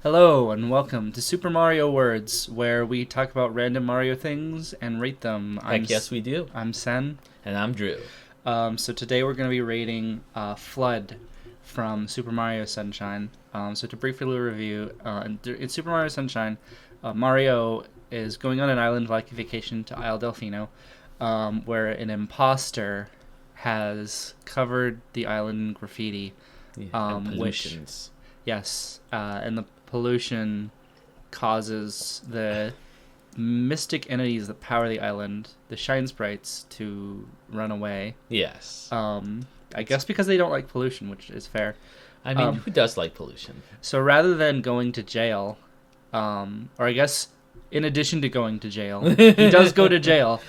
Hello and welcome to Super Mario Words, where we talk about random Mario things and rate them. Heck yes, we do. I'm Sen. And I'm Drew. So today we're going to be rating FLUDD from Super Mario Sunshine. So to briefly review, in Super Mario Sunshine, Mario is going on an island-like vacation to Isle Delfino, where an imposter has covered the island in graffiti. And pollutions. Yes, and the pollution causes the mystic entities that power the island, the Shine Sprites, to run away. Yes. I guess because they don't like pollution, which is fair. I mean, who does like pollution? So rather than going to jail, or I guess in addition to going to jail, he does go to jail.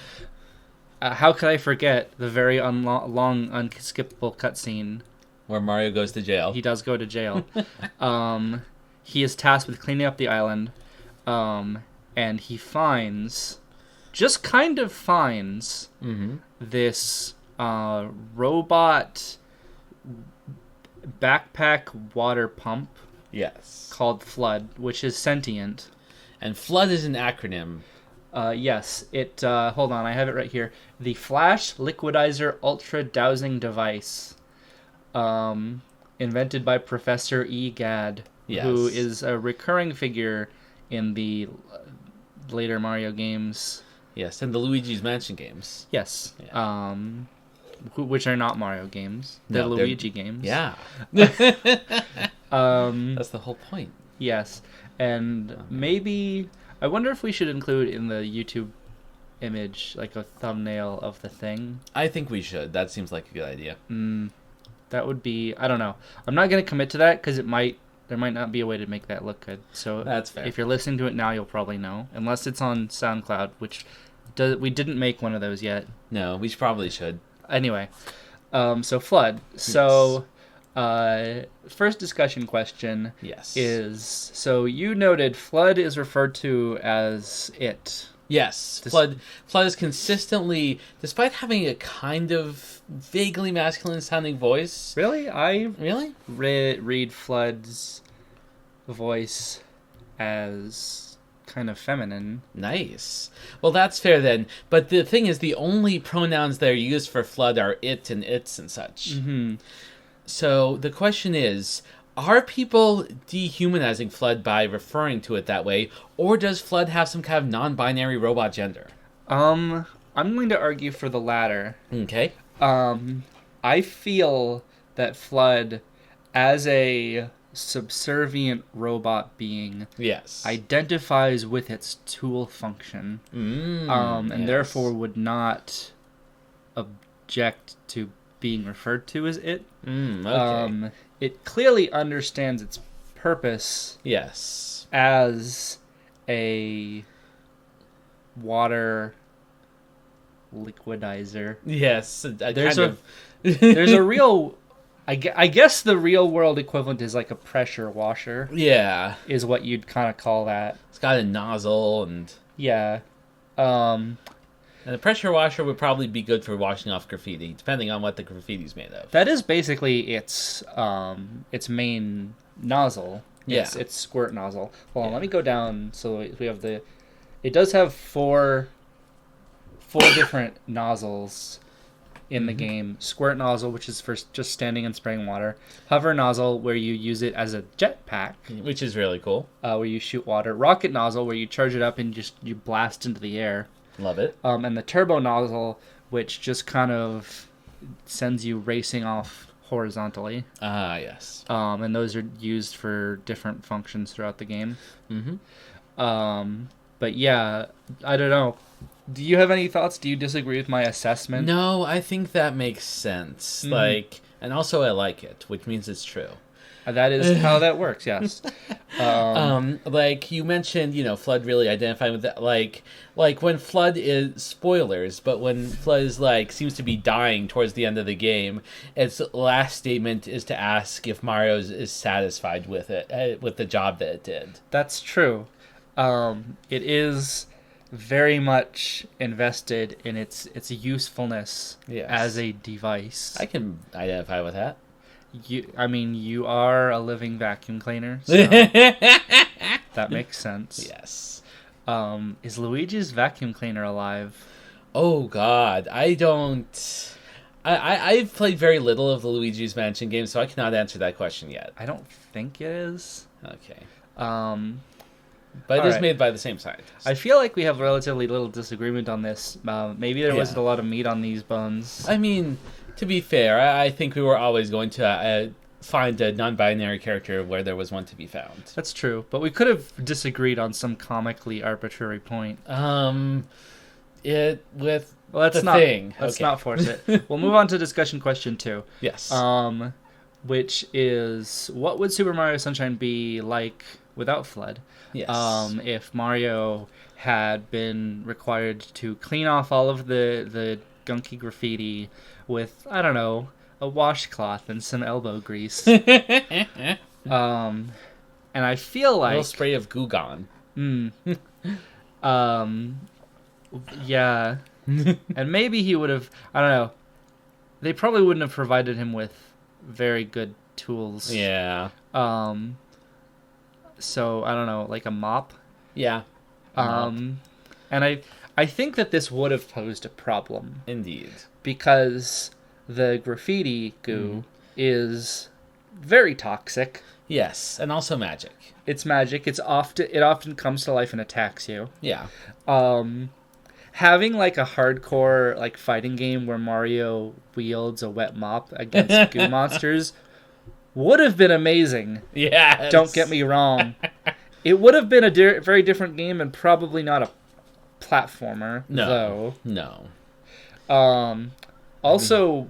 How could I forget the very long, unskippable cutscene Where Mario goes to jail. He does go to jail. He is tasked with cleaning up the island, and he finds, just kind of finds, this robot backpack water pump. Yes. Called FLUDD, which is sentient. And FLUDD is an acronym. Yes, it. Hold on, I have it right here. The Flash Liquidizer Ultra Dowsing Device. Invented by Professor E. Gadd, Yes. who is a recurring figure in the later Mario games. Yes, and the Luigi's Mansion games. Yes. Yeah. Which are not Mario games. They're Luigi games. Yeah. Um, That's the whole point. yes. And maybe... I wonder if we should include in the YouTube image, like, a thumbnail of the thing. I think we should. That seems like a good idea. That would be... I don't know. I'm not going to commit to that because there might not be a way to make that look good. So That's fair. If you're listening to it now, you'll probably know. Unless it's on SoundCloud, which we didn't make one of those yet. No, we probably should. Anyway, so FLUDD. So, first discussion question Yes. is... So you noted FLUDD is referred to as it. Yes, FLUDD is consistently, despite having a kind of vaguely masculine sounding voice. Really? I Really? read FLUDD's voice as kind of feminine. Nice. Well, that's fair then. But the thing is, the only pronouns that are used for FLUDD are it and its and such. Mm-hmm. So the question is, are people dehumanizing FLUDD by referring to it that way, or does FLUDD have some kind of non-binary robot gender? I'm going to argue for the latter. Okay. I feel that FLUDD, as a subservient robot being, Yes. identifies with its tool function, and yes. therefore would not object to being referred to as it. Okay. It clearly understands its purpose Yes. as a water liquidizer. Yes. There's a real... I guess the real world equivalent is like a pressure washer. Yeah. Is what you'd kind of call that. It's got a nozzle and... Yeah. And a pressure washer would probably be good for washing off graffiti, depending on what the graffiti's made of. That is basically its main nozzle. Yeah. Its squirt nozzle. Hold on, let me go down so we have the... It does have four different nozzles in the game. Squirt nozzle, which is for just standing and spraying water. Hover nozzle, where you use it as a jetpack. Which is really cool. Where you shoot water. Rocket nozzle, where you charge it up and you blast into the air. Love it. And the turbo nozzle, which just kind of sends you racing off horizontally. Ah, yes. And those are used for different functions throughout the game. But yeah, I don't know. Do you have any thoughts? Do you disagree with my assessment? No, I think that makes sense. And also I like it, which means it's true. That is how that works, yes. Like you mentioned, FLUDD really identifying with that. Like when FLUDD is spoilers, but when FLUDD is seems to be dying towards the end of the game, its last statement is to ask if Mario is satisfied with it, with the job that it did. That's true. It is very much invested in its usefulness Yes. as a device. I can identify with that. You are a living vacuum cleaner, so that makes sense. Yes. Is Luigi's vacuum cleaner alive? Oh God, I don't. I've played very little of the Luigi's Mansion game, so I cannot answer that question yet. I don't think it is. Okay. Um, But it All is right. made by the same scientist. I feel like we have relatively little disagreement on this. Maybe there Yeah. wasn't a lot of meat on these bones. I mean, to be fair, I think we were always going to find a non-binary character where there was one to be found. That's true, but we could have disagreed on some comically arbitrary point. It with Well, let's the not. thing. Let's Okay. not force it. We'll move on to discussion question 2. Yes. Which is, what would Super Mario Sunshine be like without FLUDD? Yes. If Mario had been required to clean off all of the gunky graffiti with, I don't know, a washcloth and some elbow grease. And I feel A like little spray of Goo Gone. Yeah. And maybe he would have, I don't know. They probably wouldn't have provided him with very good tools. Yeah. So I don't know, like a mop. Yeah. And I think that this would have posed a problem Indeed. because the graffiti goo is very toxic. Yes, and also magic. It's magic. It often comes to life and attacks you. Yeah. Having like a hardcore like fighting game where Mario wields a wet mop against goo monsters would have been amazing. Yeah. Don't get me wrong. It would have been a very different game and probably not a platformer. No. Though. No. Also,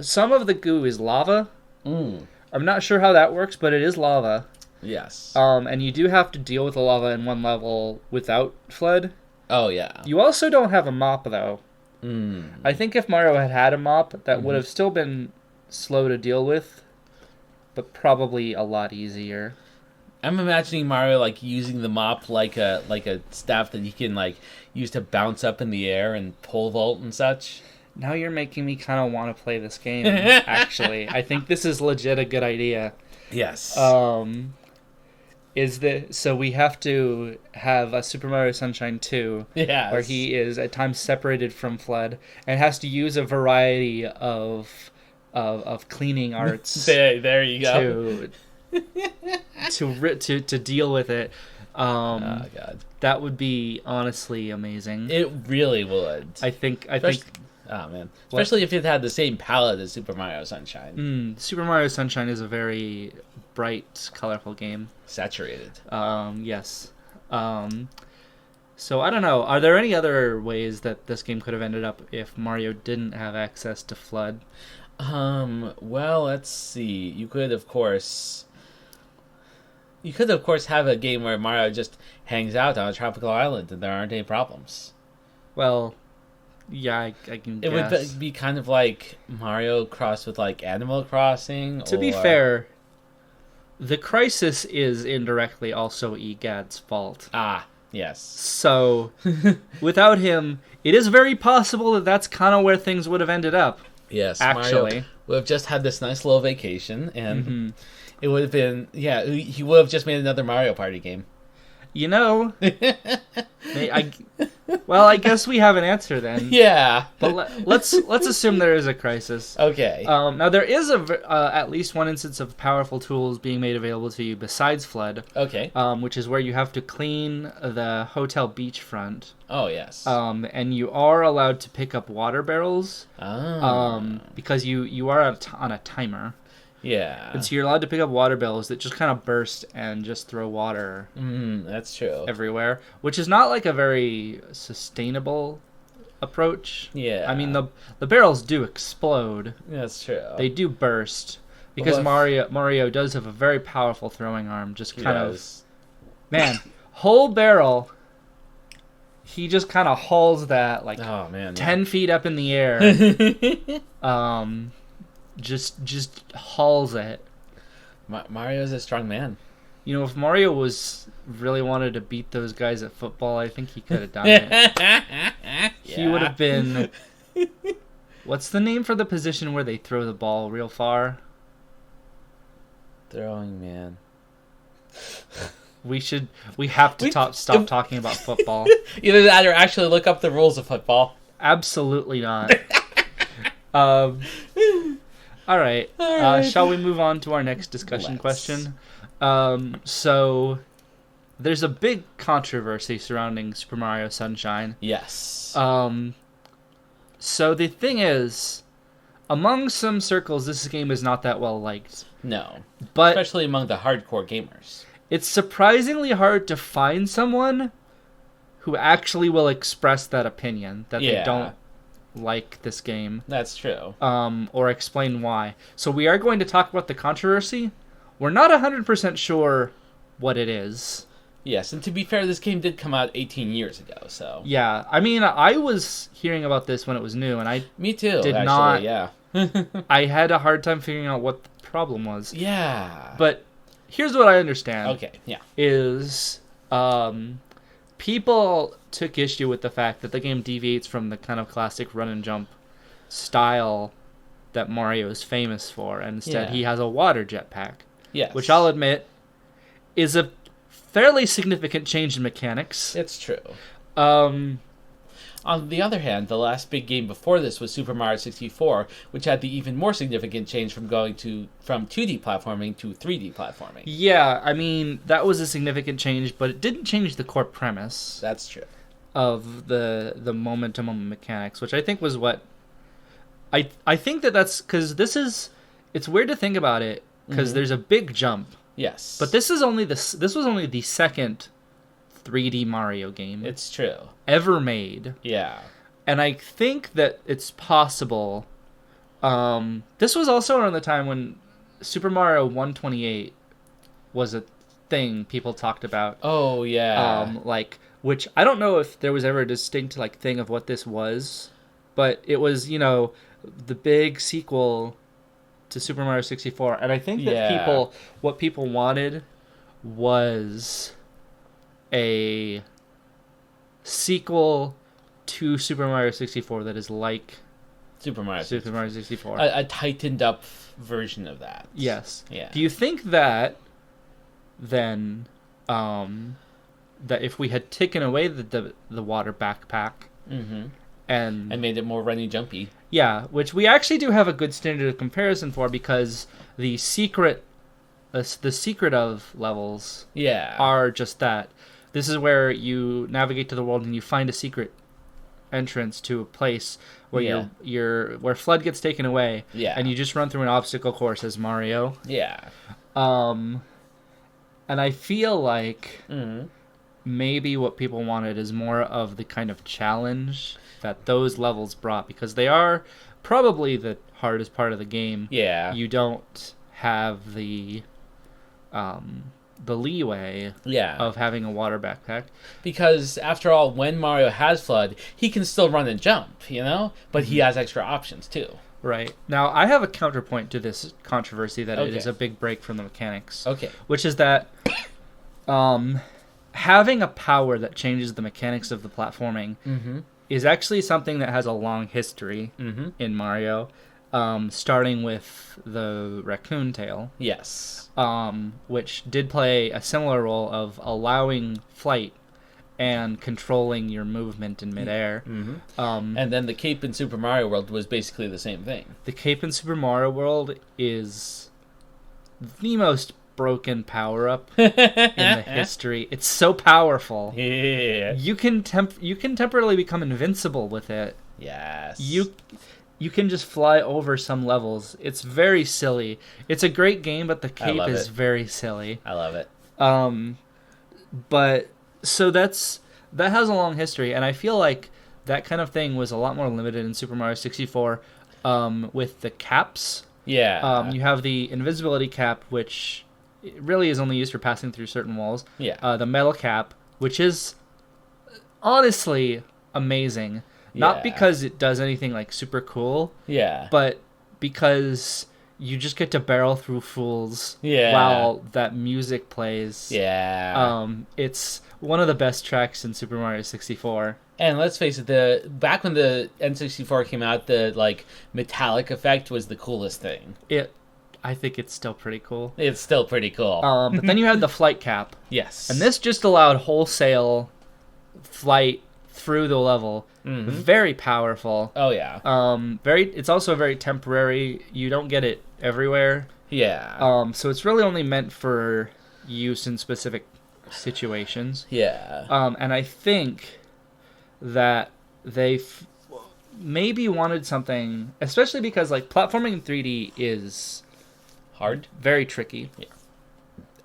some of the goo is lava. I'm not sure how that works, but it is lava. Yes. And you do have to deal with the lava in one level without FLUDD. Oh, yeah. You also don't have a mop, though. I think if Mario had had a mop, that would have still been slow to deal with, but probably a lot easier. I'm imagining Mario like using the mop like a staff that he can like use to bounce up in the air and pole vault and such. Now you're making me kind of want to play this game, actually. I think this is legit a good idea. Yes. So we have to have a Super Mario Sunshine 2 Yes. where he is at times separated from FLUDD and has to use a variety of cleaning arts there you go. to deal with it. Oh God. That would be honestly amazing. It really would. I think Oh man. Especially if it had the same palette as Super Mario Sunshine. Super Mario Sunshine is a very bright, colorful game. Saturated. Yes. So I don't know. Are there any other ways that this game could have ended up if Mario didn't have access to FLUDD? Well, let's see. You could of course have a game where Mario just hangs out on a tropical island and there aren't any problems. Well, yeah, I can It guess. would be kind of like Mario crossed with like Animal Crossing. To be fair, the crisis is indirectly also EGAD's fault. Yes. So, without him, it is very possible that that's kind of where things would have ended up. Yes, Actually. Mario would have just had this nice little vacation, and it would have been, he would have just made another Mario Party game. You know, I guess we have an answer then. Yeah. But let's assume there is a crisis. Okay. Now there is at least one instance of powerful tools being made available to you besides FLUDD. Okay. Which is where you have to clean the hotel beachfront. Oh, yes. And you are allowed to pick up water barrels. Because you are on a timer. Yeah. And so you're allowed to pick up water barrels that just kind of burst and just throw water that's true. everywhere, which is not like a very sustainable approach. Yeah. I mean, the barrels do explode. That's true. They do burst. Because Mario does have a very powerful throwing arm. Just kind of... Man, whole barrel... He just kind of hauls that, like, 10 feet up in the air. Just hauls it. Mario's a strong man. You know, if Mario really wanted to beat those guys at football, I think he could have done it. He would have been... What's the name for the position where they throw the ball real far? Throwing man. We have to stop talking about football. Either that or actually look up the rules of football. Absolutely not. All right. Shall we move on to our next discussion question? So there's a big controversy surrounding Super Mario Sunshine. Yes. So the thing is, among some circles, this game is not that well liked. No. But especially among the hardcore gamers. It's surprisingly hard to find someone who actually will express that opinion, that they don't like this game. That's true. Or explain why. So we are going to talk about the controversy. We're not 100% sure what it is. Yes, and to be fair, this game did come out 18 years ago, so... Yeah, I mean, I was hearing about this when it was new, and Me too, did actually, not... yeah. I had a hard time figuring out what the problem was. Yeah. But here's what I understand. Okay, yeah. Is, people took issue with the fact that the game deviates from the kind of classic run and jump style that Mario is famous for, and instead he has a water jetpack. Yes. Which I'll admit is a fairly significant change in mechanics. It's true. Um, On the other hand, the last big game before this was Super Mario 64, which had the even more significant change from going from 2D platforming to 3D platforming. Yeah, I mean, that was a significant change, but it didn't change the core premise. That's true. Of the moment-to-moment mechanics, which I think was what... I think that's... Because it's weird to think about it, because there's a big jump. Yes. But this was only the second 3D Mario game. It's true. Ever made. Yeah. And I think that it's possible. This was also around the time when Super Mario 128 was a thing people talked about. Oh, yeah. Which I don't know if there was ever a distinct thing of what this was, but it was, the big sequel to Super Mario 64. And I think that what people wanted was a sequel to Super Mario 64 that is like Super Mario 64. A tightened up version of that. Yes. Yeah. Do you think that then that if we had taken away the water backpack and made it more runny jumpy. Yeah, which we actually do have a good standard of comparison for, because the secret of levels are just that. This is where you navigate to the world and you find a secret entrance to a place where where FLUDD gets taken away, and you just run through an obstacle course as Mario. Yeah. And I feel like maybe what people wanted is more of the kind of challenge that those levels brought, because they are probably the hardest part of the game. Yeah. You don't have the leeway of having a water backpack. Because, after all, when Mario has FLUDD, he can still run and jump, But he has extra options, too. Right. Now, I have a counterpoint to this controversy that it is a big break from the mechanics. Okay. Which is that having a power that changes the mechanics of the platforming is actually something that has a long history in Mario, starting with the raccoon tail. Yes. Which did play a similar role of allowing flight and controlling your movement in midair. And then the cape in Super Mario World was basically the same thing. The cape in Super Mario World is the most broken power-up in the history. It's so powerful. Yeah. You can temporarily become invincible with it. Yes. You can just fly over some levels. It's very silly. It's a great game, but the cape is very silly. I love it. But so that has a long history, and I feel like that kind of thing was a lot more limited in Super Mario 64 with the caps. Yeah. You have the invisibility cap, which really is only used for passing through certain walls. Yeah. The metal cap, which is honestly amazing. Not because it does anything super cool. Yeah. But because you just get to barrel through fools while that music plays. Yeah. It's one of the best tracks in Super Mario 64. And let's face it, back when the N64 came out, the metallic effect was the coolest thing. I think it's still pretty cool. It's still pretty cool. But then you had the flight cap. Yes. And this just allowed wholesale flight through the level. Mm-hmm. Very powerful. Oh, yeah. It's also very temporary. You don't get it everywhere. Yeah. So it's really only meant for use in specific situations. Yeah. And I think that they maybe wanted something, especially because like platforming in 3D is hard, very tricky. Yeah.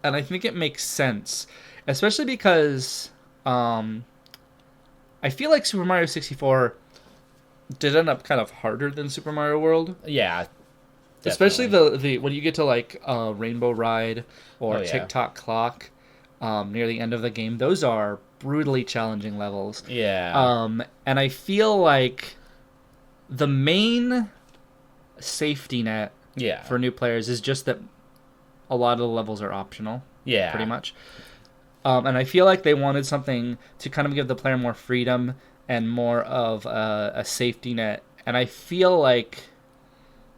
And I think it makes sense, especially because I feel like Super Mario 64 did end up kind of harder than Super Mario World. Yeah. Definitely. Especially the when you get to like Rainbow Ride or Tick-Tock Clock near the end of the game, those are brutally challenging levels. Yeah. And I feel like the main safety net for new players is just that a lot of the levels are optional. Yeah. Pretty much. And I feel like they wanted something to kind of give the player more freedom and more of a safety net. And I feel like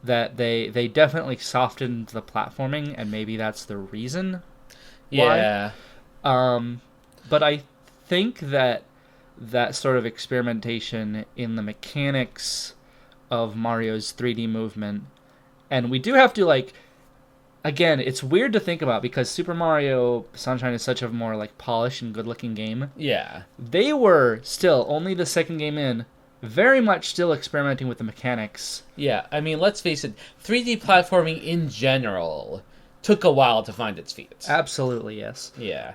that they definitely softened the platforming, and maybe that's the reason why. Yeah. But I think that sort of experimentation in the mechanics of Mario's 3D movement, and we do have to like, again, it's weird to think about because Super Mario Sunshine is such a more like polished and good-looking game. Yeah. They were still only the second game in, very much still experimenting with the mechanics. Yeah, I mean, let's face it, 3D platforming in general took a while to find its feet. Absolutely, yes. Yeah.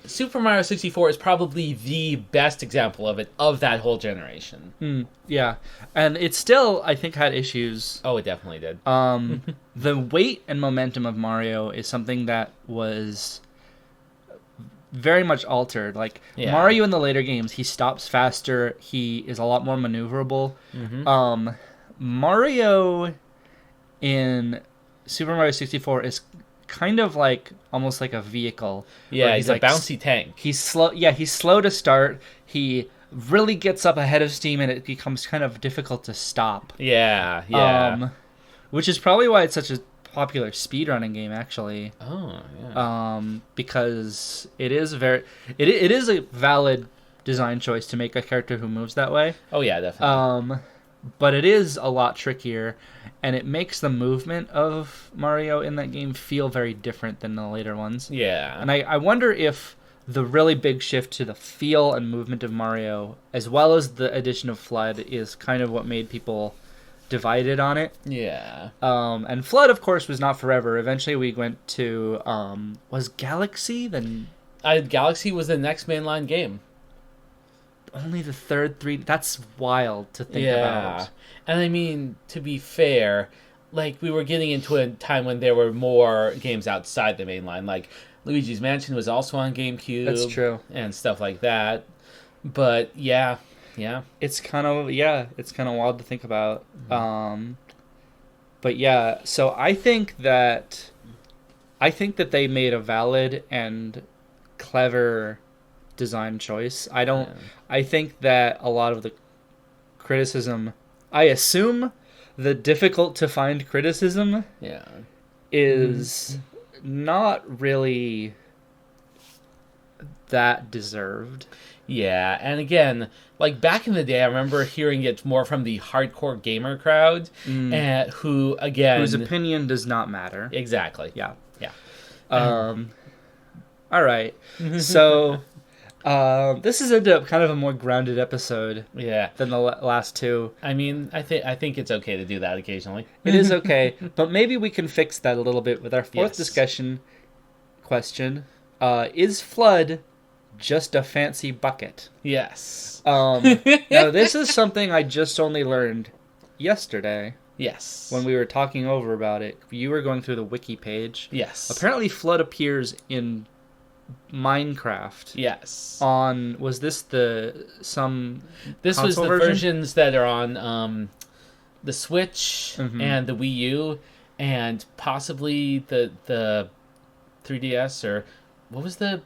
Super Mario 64 is probably the best example of it, of that whole generation. Yeah. And it still, I think, had issues. Oh, it definitely did. The weight and momentum of Mario is something that was very much altered. Like, Mario in the later games, he stops faster, he is a lot more maneuverable. Mm-hmm. Mario in Super Mario 64 is kind of like almost like a vehicle. Yeah, he's like a bouncy tank. He's slow. Yeah, he's slow to start. He really gets up ahead of steam, and it becomes kind of difficult to stop. Yeah. Which is probably why it's such a popular speedrunning game, actually. Oh, yeah. Because it is it is a valid design choice to make a character who moves that way. Oh, yeah, definitely. But it is a lot trickier, and it makes the movement of Mario in that game feel very different than the later ones. Yeah. And I wonder if the really big shift to the feel and movement of Mario, as well as the addition of FLUDD, is kind of what made people divided on it. Yeah. And FLUDD, of course, was not forever. Eventually we went to, was Galaxy then? Galaxy was the next mainline game. Only the third 3D. That's wild to think about. And I mean, to be fair, like, we were getting into a time when there were more games outside the main line. Like, Luigi's Mansion was also on GameCube. That's true. And stuff like that. But, yeah. It's kind of wild to think about. But yeah, so I think that they made a valid and clever design choice. I think that a lot of the criticism, I assume the difficult to find criticism is not really that deserved. Yeah, and again, like back in the day, I remember hearing it more from the hardcore gamer crowd, whose opinion does not matter. Exactly. Yeah. All right. So this has ended up kind of a more grounded episode. Than the last two. I mean, I think it's okay to do that occasionally. It is okay, but maybe we can fix that a little bit with our fourth discussion question. Is FLUDD just a fancy bucket? Yes. Now, this is something I just only learned yesterday. Yes. When we were talking over about it. You were going through the wiki page. Yes. Apparently FLUDD appears in Minecraft. Yes. Was this some This was the version? versions that are on the Switch and the Wii U and possibly the 3DS, or what was the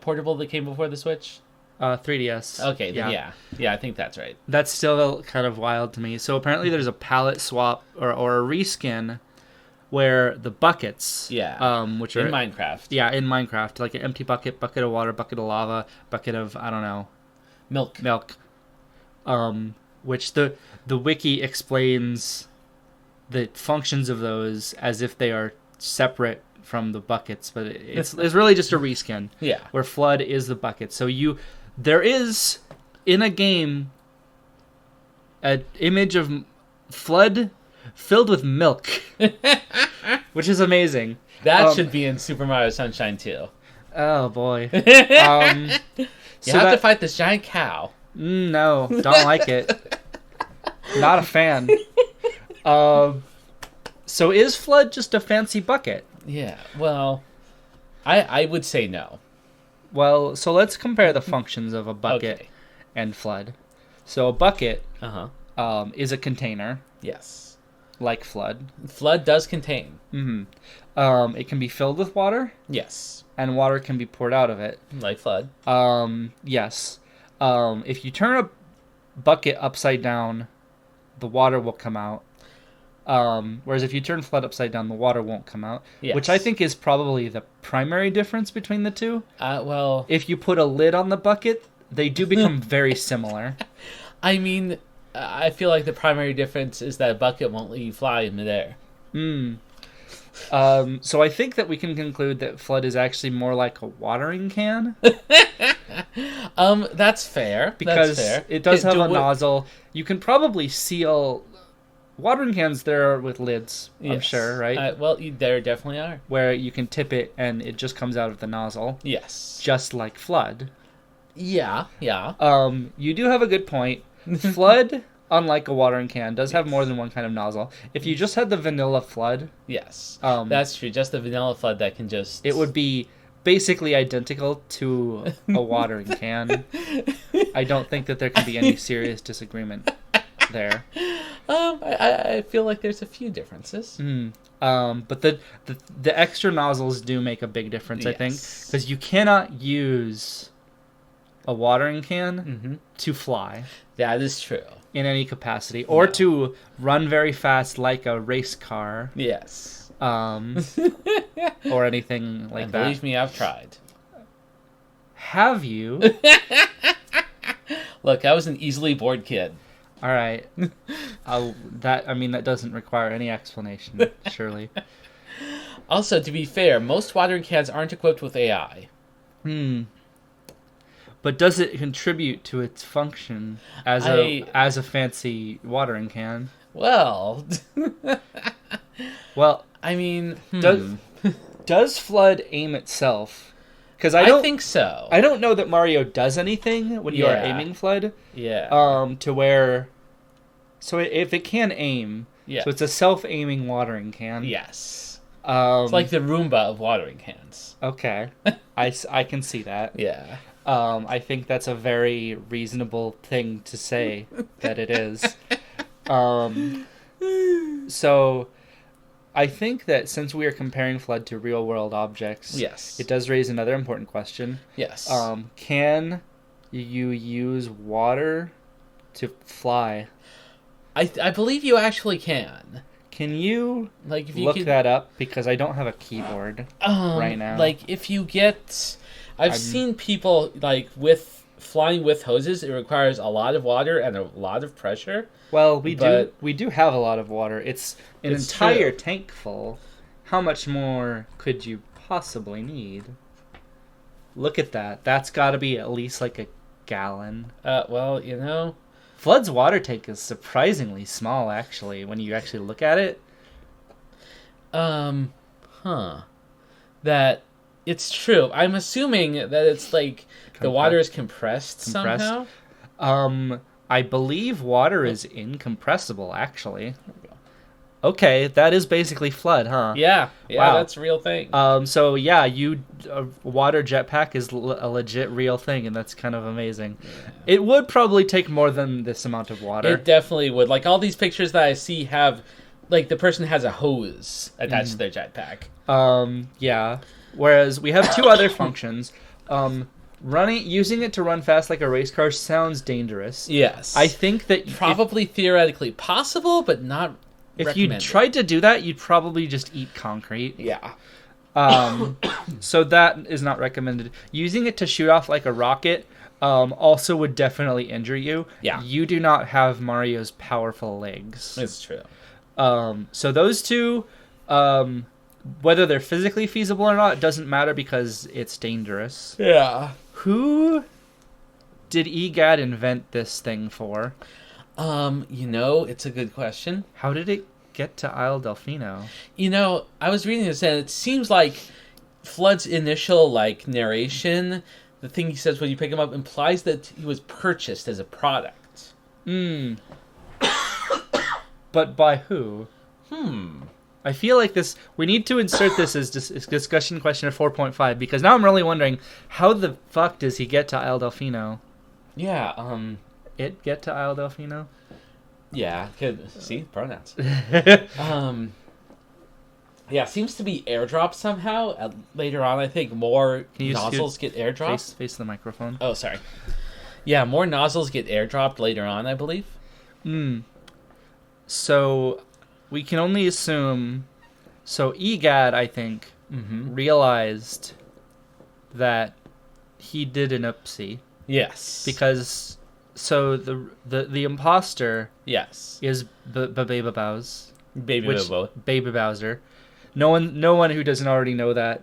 portable that came before the Switch? 3DS. Okay, then yeah, I think that's right. That's still kind of wild to me. So apparently there's a palette swap or a reskin where the buckets, which are in Minecraft, in Minecraft, like an empty bucket, bucket of water, bucket of lava, bucket of I don't know, milk, which the wiki explains the functions of those as if they are separate from the buckets, but it's really just a reskin. Yeah, where FLUDD is the bucket. So there is in a game an image of FLUDD filled with milk, which is amazing. That should be in Super Mario Sunshine too. Oh boy, you have to fight this giant cow. No, don't like it. Not a fan. So is FLUDD just a fancy bucket? Yeah, well, I would say no. Well, so let's compare the functions of a bucket and FLUDD. So a bucket is a container. Yes. Like FLUDD. FLUDD does contain. Mm-hmm. It can be filled with water. Yes. And water can be poured out of it. Like FLUDD. Yes. If you turn a bucket upside down, the water will come out. Whereas if you turn FLUDD upside down, the water won't come out. Yes. Which I think is probably the primary difference between the two. Well, if you put a lid on the bucket, they do become very similar. I mean, I feel like the primary difference is that a bucket won't let you fly in midair. So I think that we can conclude that FLUDD is actually more like a watering can. That's fair. Because that's fair. It does have a nozzle. You can probably seal watering cans there with lids, I'm sure, right? Well, there definitely are. Where you can tip it and it just comes out of the nozzle. Yes. Just like FLUDD. Yeah. You do have a good point. FLUDD, unlike a watering can, does have more than one kind of nozzle. If you just had the vanilla FLUDD... Yes. That's true. Just the vanilla FLUDD that can just... It would be basically identical to a watering can. I don't think that there can be any serious disagreement there. I feel like there's a few differences. But the extra nozzles do make a big difference, I think. Because you cannot use a watering can to fly. That is true. In any capacity. Or to run very fast like a race car. Yes. Or anything like that. Believe me, I've tried. Have you? Look, I was an easily bored kid. All right. That doesn't require any explanation, surely. Also, to be fair, most watering cans aren't equipped with AI. But does it contribute to its function as a fancy watering can? Well, I mean, does FLUDD aim itself? Because I think so. I don't know that Mario does anything when you are aiming FLUDD. Yeah. To where, so if it can aim, so it's a self-aiming watering can. Yes. It's like the Roomba of watering cans. Okay, I can see that. Yeah. I think that's a very reasonable thing to say that it is. So I think that since we are comparing FLUDD to real-world objects, it does raise another important question. Yes. Can you use water to fly? I believe you actually can. Can you look that up? Because I don't have a keyboard right now. Like, if you get... I've seen people, with flying with hoses. It requires a lot of water and a lot of pressure. Well, we do have a lot of water. It's an entire tank full. How much more could you possibly need? Look at that. That's got to be at least like a gallon. Well, FLUDD's water tank is surprisingly small, actually, when you actually look at it. That it's true. I'm assuming that it's like the water is compressed somehow. I believe water is incompressible, actually. Okay, that is basically FLUDD, huh? Yeah, wow. That's a real thing. So yeah, water jetpack is a legit real thing, and that's kind of amazing. Yeah. It would probably take more than this amount of water. It definitely would. Like, all these pictures that I see have, like, the person has a hose attached to their jetpack. Yeah. Whereas we have two other functions. using it to run fast like a race car sounds dangerous. Yes. I think that probably theoretically possible, but not if you tried to do that, you'd probably just eat concrete. Yeah. So that is not recommended. Using it to shoot off like a rocket also would definitely injure you. Yeah. You do not have Mario's powerful legs. It's true. So those two, whether they're physically feasible or not, doesn't matter because it's dangerous. Yeah. Who did EGAD invent this thing for? It's a good question. How did it get to Isle Delfino? I was reading this and it seems like FLUDD's initial narration, the thing he says when you pick him up, implies that he was purchased as a product. But by who? I feel like we need to insert this as discussion question of 4.5 because now I'm really wondering how the fuck does he get to Isle Delfino? Yeah, It get to Isle Delfino? Yeah, see, pronouns. Yeah, seems to be airdropped somehow. Later on, I think more nozzles get airdropped. Face the microphone. Oh, sorry. Yeah, more nozzles get airdropped later on, I believe. So we can only assume. So EGAD, I think, realized that he did an oopsie. Yes. Because the imposter. Yes. Is Baby Bowser. Baby Bowser. No one who doesn't already know that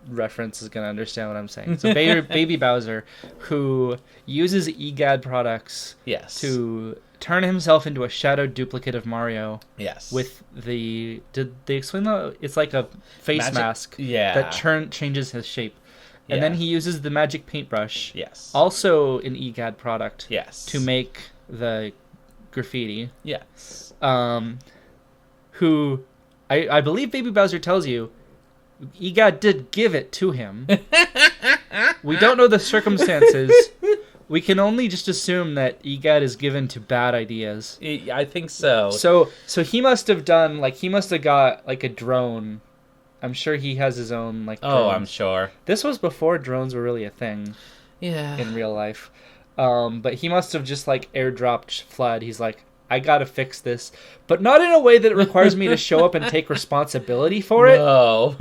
reference is gonna understand what I'm saying. So Baby Bowser, who uses EGAD products to turn himself into a shadowed duplicate of Mario. Yes. With did they explain that? It's like a face mask that changes his shape. And then he uses the magic paintbrush. Yes. Also an EGAD product. Yes. To make the graffiti. Yes. Who I believe Baby Bowser tells you EGAD did give it to him. We don't know the circumstances. We can only just assume that EGAD is given to bad ideas. I think so. So he must have done he must have got a drone. I'm sure he has his own drones. Oh, I'm sure. This was before drones were really a thing. Yeah. In real life. But he must have just airdropped FLUDD. He's like, I gotta fix this, but not in a way that it requires me to show up and take responsibility for it. No.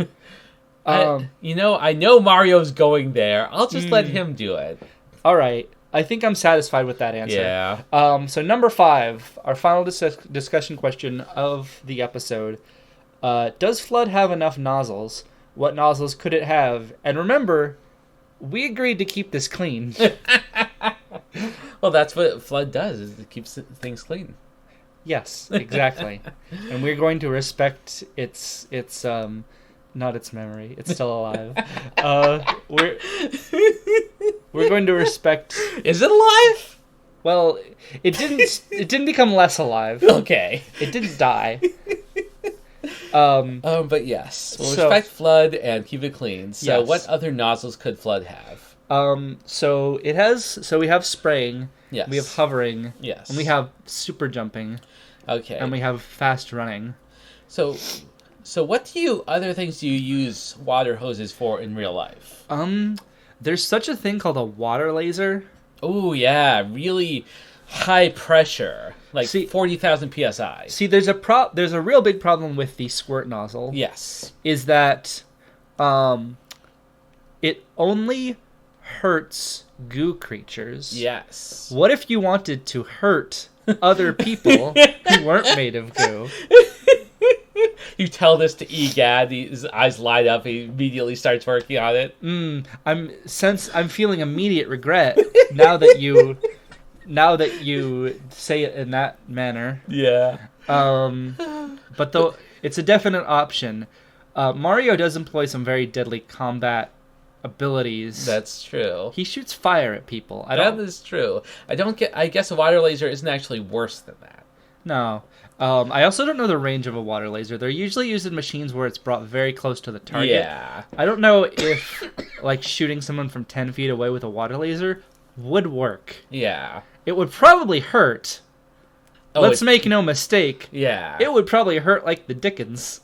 I know Mario's going there. I'll just let him do it. All right. I think I'm satisfied with that answer. Yeah. So number 5, our final discussion question of the episode. Does FLUDD have enough nozzles? What nozzles could it have? And remember, we agreed to keep this clean. Well, that's what FLUDD does, is it keeps things clean. Yes, exactly. And we're going to respect its not its memory. It's still alive. We're going to respect. Is it alive? Well, it didn't become less alive. Okay. It didn't die. But yes, we'll respect FLUDD and keep it clean. So, what other nozzles could FLUDD have? So we have spraying. Yes. We have hovering. Yes. And we have super jumping. Okay. And we have fast running. So what other things do you use water hoses for in real life? There's such a thing called a water laser. Oh yeah, really high pressure, 40,000 psi. See, there's a real big problem with the squirt nozzle. Yes. Is that it only hurts goo creatures. Yes. What if you wanted to hurt other people who weren't made of goo? You tell this to EGAD, his eyes light up, he immediately starts working on it. I'm feeling immediate regret now that you say it in that manner. Yeah. But though it's a definite option. Mario does employ some very deadly combat abilities. That's true. He shoots fire at people. That is true. I guess a water laser isn't actually worse than that. No. I also don't know the range of a water laser. They're usually used in machines where it's brought very close to the target. Yeah. I don't know if shooting someone from 10 feet away with a water laser would work. Yeah. It would probably hurt. Let's make no mistake. Yeah. It would probably hurt like the dickens.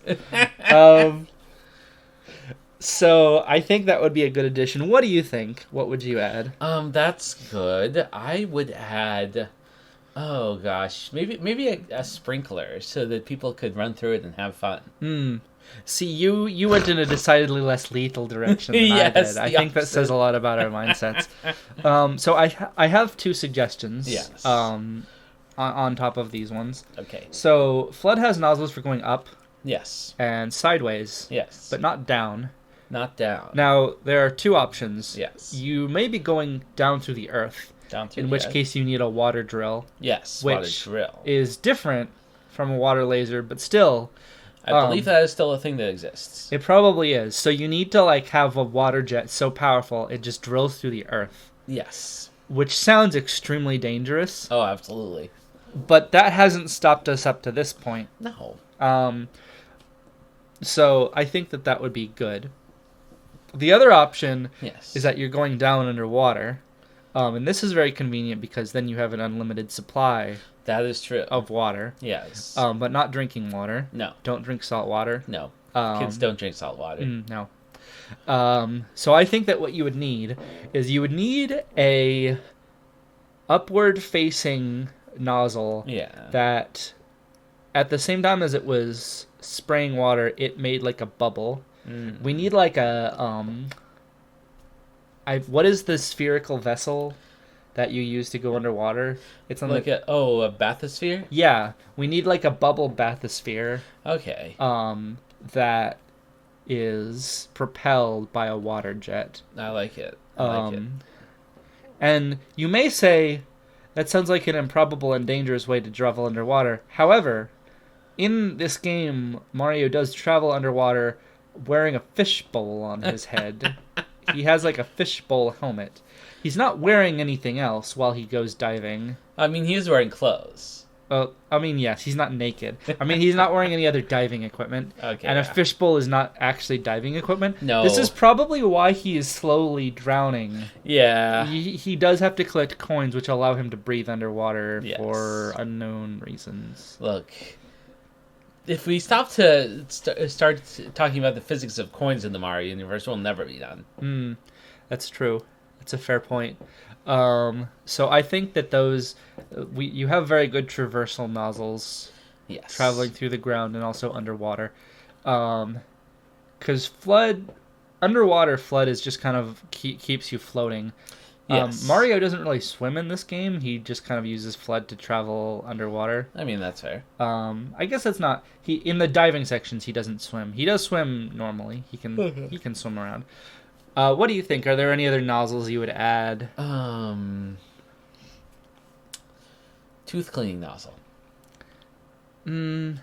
So I think that would be a good addition. What do you think? What would you add? That's good. I would add, oh gosh, maybe a sprinkler so that people could run through it and have fun. See, you went in a decidedly less lethal direction than Yes, I did. I the think that opposite. says a lot about our mindsets. So I have two suggestions. Yes. On top of these ones. Okay. So FLUDD has nozzles for going up Yes. and sideways, Yes. but not down. Not down. Now there are two options. Yes. You may be going down through the earth, Down through in the which earth. case you need a water drill, Yes. which Water drill. is different from a water laser, but still. I believe that is still a thing that exists. It probably is. So you need to have a water jet so powerful it just drills through the earth, Yes. which sounds extremely dangerous. Oh, absolutely. But that hasn't stopped us up to this point. No. So I think that would be good. The other option Yes. is that you're going down underwater. And this is very convenient because then you have an unlimited supply That is true. of water. Yes. But not drinking water. No. Don't drink salt water. No. Um, Kids don't drink salt water. No. So I think that what you would need is you would need a upward facing nozzle Yeah. that at the same time as it was spraying water, it made like a bubble. We need like a what is the spherical vessel that you use to go underwater? It's on Like a bathysphere? yeah, we need like a bubble bathysphere Okay. that is propelled by a water jet. I like it. I like it. And you may say that sounds like an improbable and dangerous way to travel underwater. However, in this game, Mario does travel underwater wearing a fishbowl on his head. He has like a fishbowl helmet. He's not wearing anything else while he goes diving. I mean, he is wearing clothes. I mean, yes, he's not naked. I mean, he's not wearing any other diving equipment. Okay. And a fishbowl is not actually diving equipment. No. This is probably why he is slowly drowning. Yeah. He does have to collect coins, which allow him to breathe underwater Yes. for unknown reasons. Look, if we stop to start talking about the physics of coins in the Mario universe, we'll never be done. That's true. That's a fair point. So I think that those you have very good traversal nozzles Yes. traveling through the ground and also underwater. Because underwater FLUDD is just kind of keeps you floating. Yes. Mario doesn't really swim in this game. He just kind of uses FLUDD to travel underwater. I mean, that's fair. I guess that's not in the diving sections. He doesn't swim. He does swim normally. He can swim around. What do you think? Are there any other nozzles you would add? Tooth cleaning nozzle. Mm,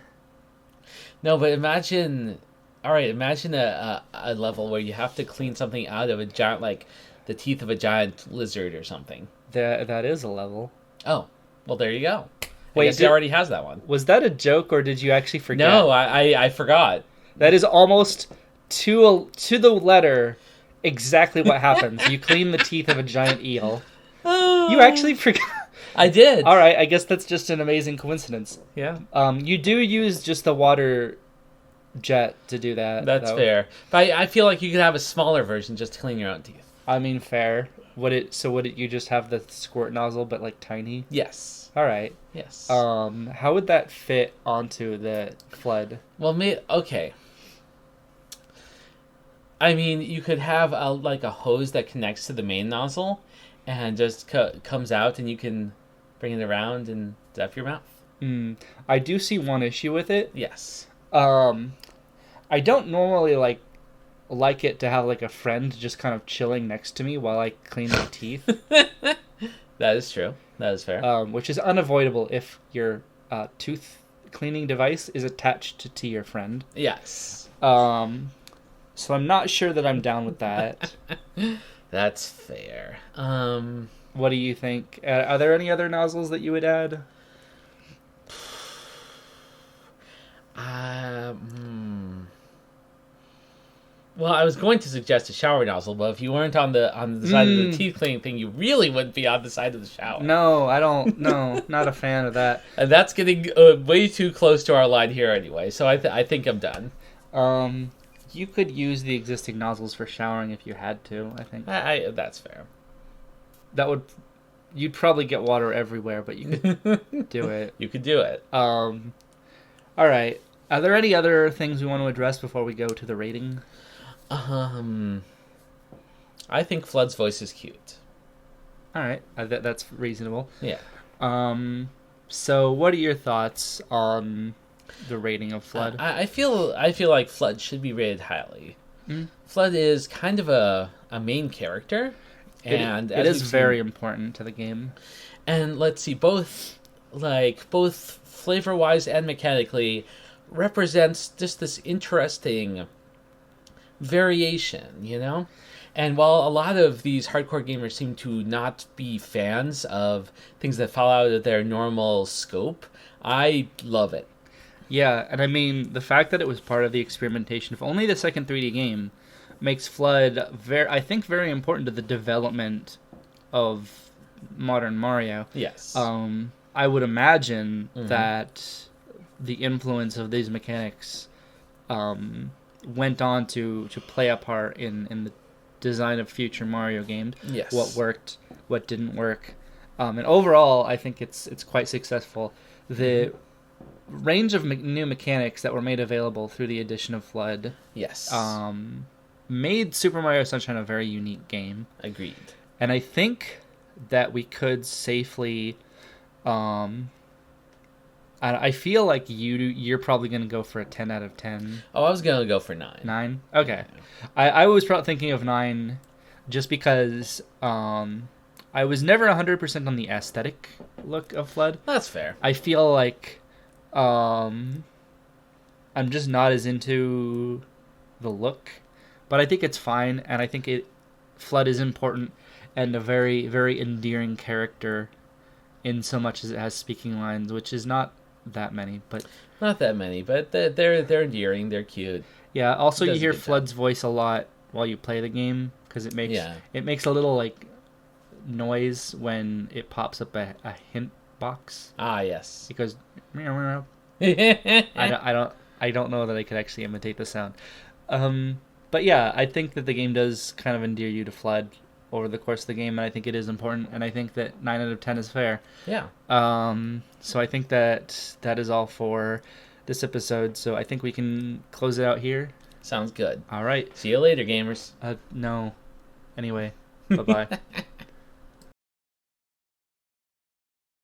No, but imagine. All right, imagine a level where you have to clean something out of a giant, like the teeth of a giant lizard or something. that is a level. Oh, well, there you go. Wait, I guess he already has that one. Was that a joke or did you actually forget? No, I forgot. That is almost to the letter exactly what happens. You clean the teeth of a giant eel. You actually forgot. I did. All right, I guess that's just an amazing coincidence. Yeah. You do use just the water jet to do that. That's though. fair. But I feel like you could have a smaller version just to clean your own teeth. I mean, fair. Would it you just have the squirt nozzle but like tiny? Yes. All right. Yes. How would that fit onto the FLUDD? Well, okay. I mean, you could have a hose that connects to the main nozzle, and just comes out, and you can bring it around and zap your mouth. I do see one issue with it. Yes. I don't normally like it to have like a friend just kind of chilling next to me while I clean my teeth. That is true. That is fair. Which is unavoidable if your tooth cleaning device is attached to your friend. Yes. So I'm not sure that I'm down with that. That's fair. What do you think? Are there any other nozzles that you would add? Well, I was going to suggest a shower nozzle, but if you weren't on the side of the teeth cleaning thing, you really wouldn't be on the side of the shower. No, I don't. No, not a fan of that. And that's getting way too close to our line here anyway. So I think I'm done. You could use the existing nozzles for showering if you had to, I think. That's fair. That would... You'd probably get water everywhere, but you could do it. You could do it. All right. Are there any other things we want to address before we go to the rating? I think Flood's voice is cute. All right. That's reasonable. Yeah. So what are your thoughts on the rating of FLUDD? I feel like FLUDD should be rated highly. FLUDD is kind of a main character, and it is very important to the game. And let's see, both flavor wise and mechanically, represents just this interesting variation, you know? And while a lot of these hardcore gamers seem to not be fans of things that fall out of their normal scope, I love it. Yeah, and I mean, the fact that it was part of the experimentation, if only the second 3D game, makes FLUDD, I think, very important to the development of modern Mario. Yes. I would imagine that the influence of these mechanics went on to play a part in the design of future Mario games. Yes. What worked, what didn't work. And overall, I think it's quite successful. The range of new mechanics that were made available through the addition of FLUDD Yes. Made Super Mario Sunshine a very unique game. Agreed. And I think that we could safely... I feel like you're probably going to go for a 10 out of 10. Oh, I was going to go for 9. 9? Okay. I was probably thinking of 9 just because I was never 100% on the aesthetic look of FLUDD. That's fair. I feel like I'm just not as into the look. But I think it's fine, and I think FLUDD is important and a very, very endearing character in so much as it has speaking lines, which is not that many, but not that many, but they're endearing, they're cute. Yeah. Also, you hear FLUDD's voice a lot while you play the game because it makes a little like noise when it pops up a hint box. Ah, yes. It goes meow meow. I don't know that I could actually imitate the sound. But yeah, I think that the game does kind of endear you to FLUDD over the course of the game, and I think it is important, and I think that 9 out of 10 is fair. Yeah. So I think that is all for this episode, so I think we can close it out here. Sounds good. All right. See you later, gamers. No. Anyway, bye-bye.